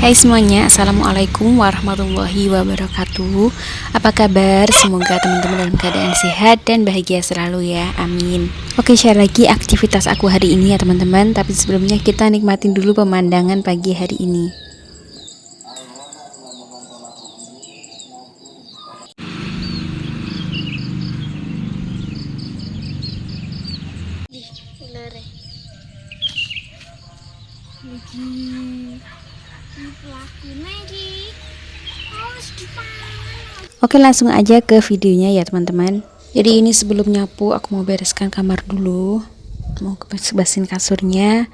Hai semuanya, Assalamualaikum warahmatullahi wabarakatuh. Apa kabar? Semoga teman-teman dalam keadaan sehat dan bahagia selalu ya, amin. Oke, share lagi aktivitas aku hari ini ya teman-teman. Tapi sebelumnya kita nikmatin dulu pemandangan pagi hari ini. Oke, langsung aja ke videonya ya teman-teman. Jadi ini sebelum nyapu aku mau bereskan kamar dulu, mau beresin kasurnya.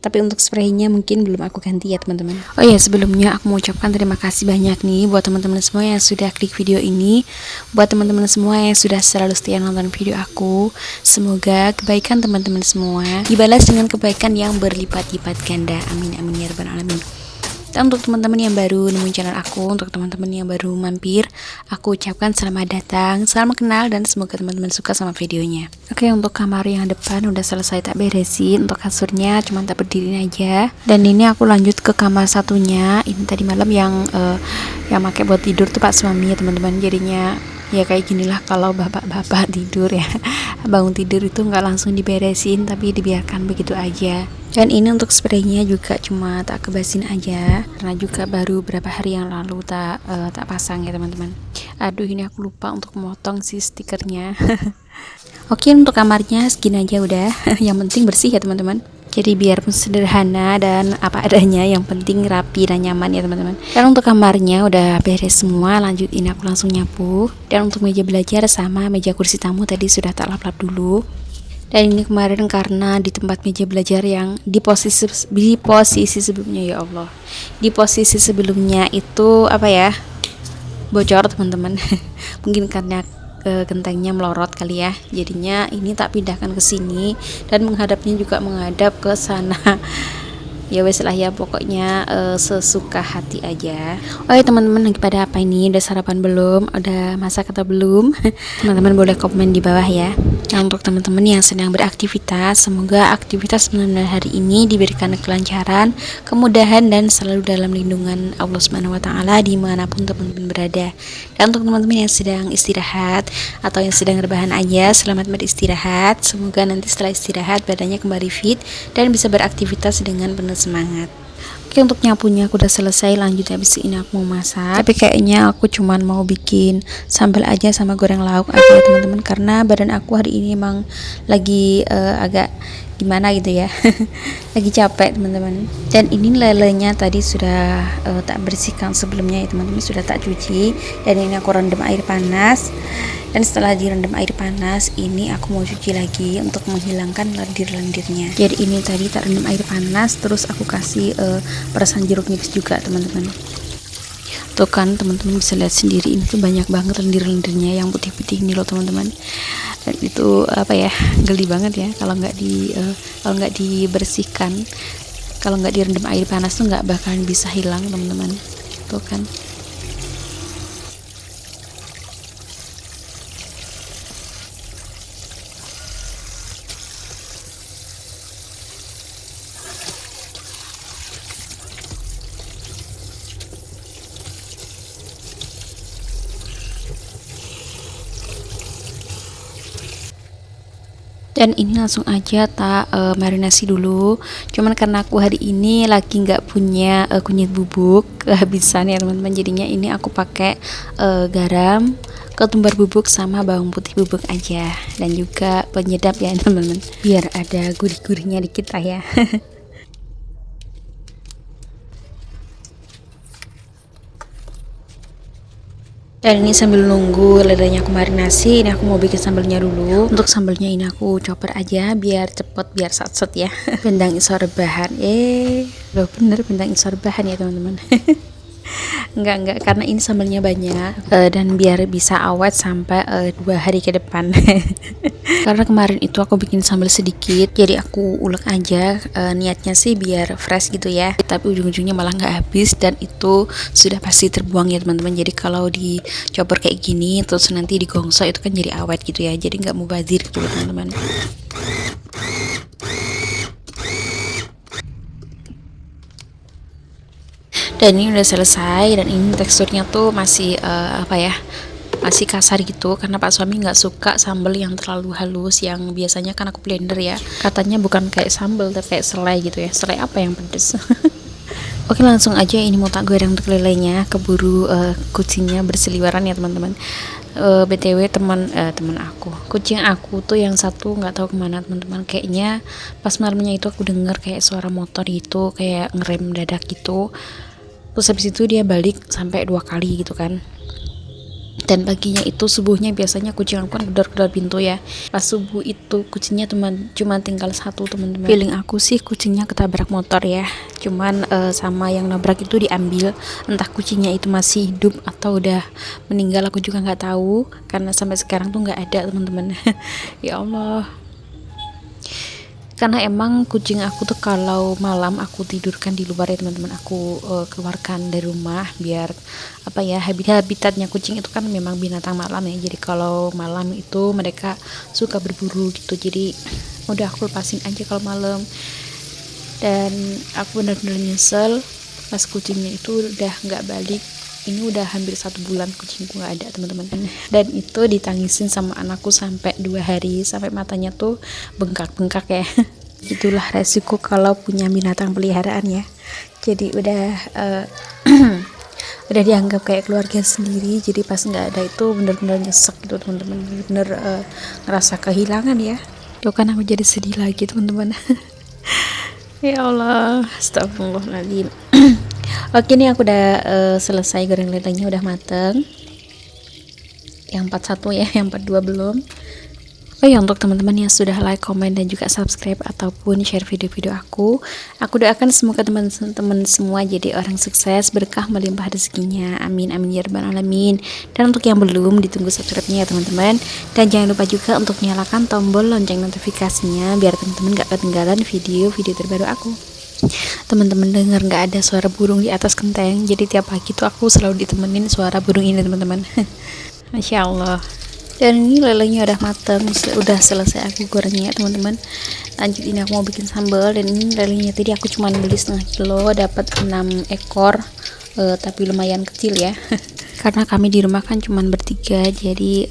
Tapi untuk spraynya mungkin belum aku ganti ya teman-teman. Oh ya, sebelumnya aku mau ucapkan terima kasih banyak nih buat teman-teman semua yang sudah klik video ini, buat teman-teman semua yang sudah selalu setia nonton video aku. Semoga kebaikan teman-teman semua dibalas dengan kebaikan yang berlipat-lipat ganda. Amin amin ya rabbal alamin. Dan untuk teman-teman yang baru nemuin channel aku, untuk teman-teman yang baru mampir, aku ucapkan selamat datang, salam kenal, dan semoga teman-teman suka sama videonya. Oke, untuk kamar yang depan udah selesai tak beresin, untuk kasurnya cuma tak berdiriin aja. Dan ini aku lanjut ke kamar satunya. Ini tadi malam yang pakai buat tidur tuh Pak suami ya teman-teman. Jadinya ya kayak ginilah kalau bapak-bapak tidur ya, bangun tidur itu nggak langsung diberesin tapi dibiarkan begitu aja. Dan ini untuk spraynya juga cuma tak kebasin aja karena juga baru berapa hari yang lalu tak pasang ya teman-teman. Aduh, ini aku lupa untuk memotong si stikernya. Oke, untuk kamarnya segini aja udah. Yang penting bersih ya teman-teman. Jadi biarpun sederhana dan apa adanya, yang penting rapi dan nyaman ya teman-teman. Dan untuk kamarnya udah beres semua, lanjut ini aku langsung nyapu. Dan untuk meja belajar sama meja kursi tamu tadi sudah tak lap-lap dulu. Dan ini kemarin karena di tempat meja belajar yang di posisi sebelumnya, ya Allah, di posisi sebelumnya itu apa ya, bocor teman-teman. Mungkin karena gentengnya melorot kali ya, jadinya ini tak pindahkan ke sini dan menghadapnya juga menghadap ke sana. Ya wes lah ya, pokoknya sesuka hati aja. Oh ya teman-teman, lagi pada apa ini? Udah sarapan belum? Udah masak atau belum? Teman-teman boleh komen di bawah ya. Nah, untuk teman-teman yang sedang beraktivitas, semoga aktivitas benar-benar hari ini diberikan kelancaran, kemudahan, dan selalu dalam lindungan Allah Subhanahu wa Ta'ala dimanapun teman-teman berada. Dan untuk teman-teman yang sedang istirahat atau yang sedang rebahan aja, selamat beristirahat. Semoga nanti setelah istirahat badannya kembali fit dan bisa beraktivitas dengan penuh semangat. Oke, untuk nyapunya aku udah selesai, lanjut habis ini aku mau masak. Tapi kayaknya aku cuman mau bikin sambal aja sama goreng lauk aja ya teman-teman, karena badan aku hari ini emang lagi agak gimana gitu ya. Lagi capek teman-teman. Dan ini lelenya tadi sudah tak bersihkan sebelumnya ya teman-teman, sudah tak cuci. Dan ini aku rendam air panas. Dan setelah direndam air panas, ini aku mau cuci lagi untuk menghilangkan lendir-lendirnya. Jadi ini tadi tak rendam air panas, terus aku kasih perasan jeruk nipis juga teman-teman. Tuh kan teman-teman bisa lihat sendiri, ini tuh banyak banget lendir-lendirnya yang putih-putih ini loh teman-teman. Dan itu apa ya, geli banget ya kalau nggak dibersihkan, kalau nggak direndam air panas tuh nggak bakalan bisa hilang teman-teman. Tuh kan. Dan ini langsung aja tak marinasi dulu. Cuman karena aku hari ini lagi nggak punya kunyit bubuk, kehabisan ya teman-teman, jadinya ini aku pakai garam, ketumbar bubuk, sama bawang putih bubuk aja, dan juga penyedap ya teman-teman, biar ada gurih-gurihnya dikit lah ya. Dan ini sambil nunggu ledanya aku marinasi, ini aku mau bikin sambalnya dulu. Untuk sambalnya ini aku chopper aja biar cepet, biar satset ya. Bendang isor rebahan, loh bener bendang isor rebahan ya teman-teman. Enggak, karena ini sambalnya banyak dan biar bisa awet sampai 2 hari ke depan. Karena kemarin itu aku bikin sambal sedikit, jadi aku ulek aja, niatnya sih biar fresh gitu ya, tapi ujung-ujungnya malah nggak habis dan itu sudah pasti terbuang ya teman-teman. Jadi kalau dicoper kayak gini terus nanti digongso itu kan jadi awet gitu ya, jadi nggak mubazir gitu teman-teman. Dan ini udah selesai, dan ini teksturnya tuh masih masih kasar gitu, karena Pak suami nggak suka sambal yang terlalu halus. Yang biasanya kan aku blender ya, katanya bukan kayak sambal tapi kayak selai gitu ya. Selai apa yang pedes. Oke, langsung aja ini mau tak goreng untuk lelenya. Keburu kucingnya berseliweran ya teman-teman. BTW teman aku, kucing aku tuh yang satu nggak tahu kemana teman-teman. Kayaknya pas malamnya itu aku dengar kayak suara motor gitu, kayak ngerem dadak gitu. Terus habis itu dia balik sampai 2 kali gitu kan. Dan paginya itu, subuhnya biasanya kucing aku kan gedor-gedor pintu ya. Pas subuh itu kucingnya cuma tinggal 1 teman-teman. Feeling aku sih kucingnya ketabrak motor ya. Cuman sama yang nabrak itu diambil. Entah kucingnya itu masih hidup atau udah meninggal, aku juga nggak tahu. Karena sampai sekarang tuh nggak ada teman-teman. Ya Allah. Karena emang kucing aku tuh kalau malam aku tidurkan di luar ya teman-teman. Aku keluarkan dari rumah biar habitatnya kucing itu kan memang binatang malam ya. Jadi kalau malam itu mereka suka berburu gitu. Jadi udah aku lepasin aja kalau malam. Dan aku benar-benar nyesel pas kucingnya itu udah nggak balik. Ini udah hampir 1 bulan kucingku nggak ada teman-teman. Dan itu ditangisin sama anakku sampai 2 hari, sampai matanya tuh bengkak-bengkak ya. Itulah resiko kalau punya binatang peliharaan ya. Jadi udah dianggap kayak keluarga sendiri. Jadi pas nggak ada itu bener-bener nyesek gitu teman-teman. Bener-bener ngerasa kehilangan ya. Tuh kan aku jadi sedih lagi teman-teman. Ya Allah, astagfirullahaladzim. Oke, ini aku udah selesai goreng lelenya, udah mateng. Yang 41 ya, yang 42 belum. Oh ya, untuk teman-teman yang sudah like, komen, dan juga subscribe ataupun share video-video aku doakan semoga teman-teman semua jadi orang sukses, berkah melimpah rezekinya. Amin amin ya rabbal alamin. Dan untuk yang belum, ditunggu subscribe-nya ya teman-teman. Dan jangan lupa juga untuk nyalakan tombol lonceng notifikasinya biar teman-teman gak ketinggalan video-video terbaru aku. Teman-teman dengar nggak ada suara burung di atas genteng? Jadi tiap pagi tuh aku selalu ditemenin suara burung ini teman-teman. Masya Allah. Dan ini lelenya udah mateng, udah selesai aku gorengnya teman-teman. Lanjut, ini aku mau bikin sambal. Dan ini lelenya tadi aku cuma beli setengah kilo, dapat 6 ekor, tapi lumayan kecil ya. Karena kami di rumah kan cuma bertiga, jadi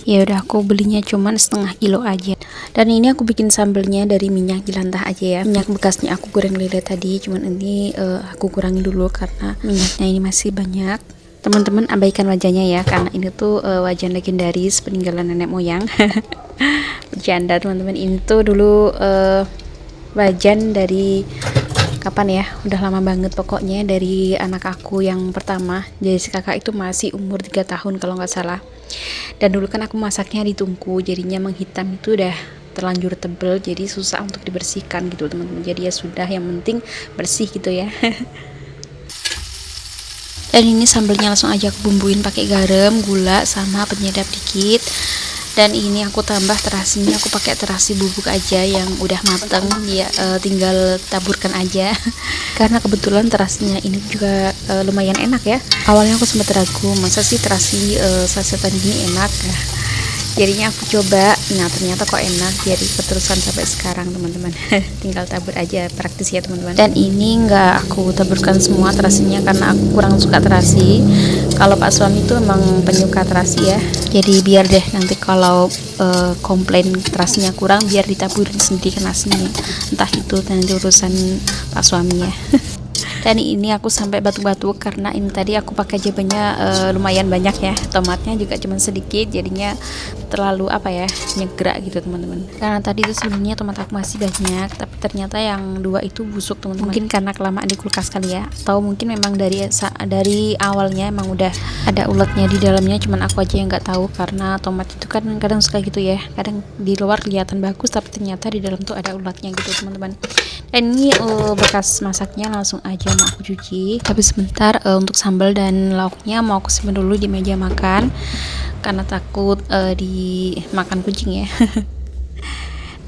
ya udah aku belinya cuma setengah kilo aja. Dan ini aku bikin sambelnya dari minyak jelantah aja ya. Minyak bekasnya aku goreng lele tadi, cuman ini aku kurangin dulu karena minyaknya ini masih banyak. Teman-teman abaikan wajahnya ya, karena ini tuh wajan legendaris peninggalan nenek moyang. Bercanda teman-teman, ini tuh dulu wajan dari kapan ya, udah lama banget pokoknya, dari anak aku yang pertama. Jadi si kakak itu masih umur 3 tahun kalau nggak salah. Dan dulu kan aku masaknya di tungku, jadinya menghitam itu udah terlanjur tebel, jadi susah untuk dibersihkan gitu teman-teman. Jadi ya sudah, yang penting bersih gitu ya. Dan ini sambelnya langsung aja aku bumbuin pakai garam, gula, sama penyedap dikit. Dan ini aku tambah terasinya, aku pakai terasi bubuk aja yang udah mateng ya, tinggal taburkan aja. Karena kebetulan terasinya ini juga lumayan enak ya. Awalnya aku sempat ragu, masa sih terasi sasetan gini enak ya. Jadinya aku coba, nah ternyata kok enak, jadi keterusan sampai sekarang teman-teman. Tinggal tabur aja, praktis ya teman-teman. Dan ini nggak aku taburkan semua terasinya karena aku kurang suka terasi. Kalau Pak suami itu emang penyuka terasi ya, jadi biar deh nanti kalau komplain terasinya kurang, biar ditaburin sendiri ke nasinya. Entah itu nanti urusan Pak suami ya. Dan ini aku sampai batuk-batuk karena ini tadi aku pakai jabanya lumayan banyak ya, tomatnya juga cuma sedikit, jadinya terlalu nyegrak gitu teman-teman. Karena tadi itu sebenarnya tomat aku masih banyak, tapi ternyata yang 2 itu busuk teman-teman. Mungkin karena kelamaan di kulkas kali ya, atau mungkin memang dari awalnya emang udah ada uletnya di dalamnya, cuman aku aja yang nggak tahu. Karena tomat itu kan kadang suka gitu ya, kadang di luar kelihatan bagus tapi ternyata di dalam tuh ada ulatnya gitu teman-teman. Dan ini bekas masaknya langsung aja mau aku cuci, tapi sebentar untuk sambal dan lauknya mau aku simpan dulu di meja makan karena takut dimakan kucing ya.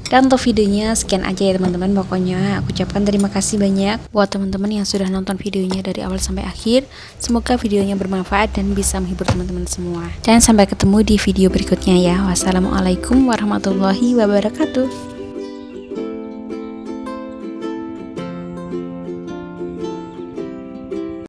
Dan untuk videonya sekian aja ya teman-teman. Pokoknya aku ucapkan terima kasih banyak buat teman-teman yang sudah nonton videonya dari awal sampai akhir. Semoga videonya bermanfaat dan bisa menghibur teman-teman semua. Dan sampai ketemu di video berikutnya ya. Wassalamualaikum warahmatullahi wabarakatuh.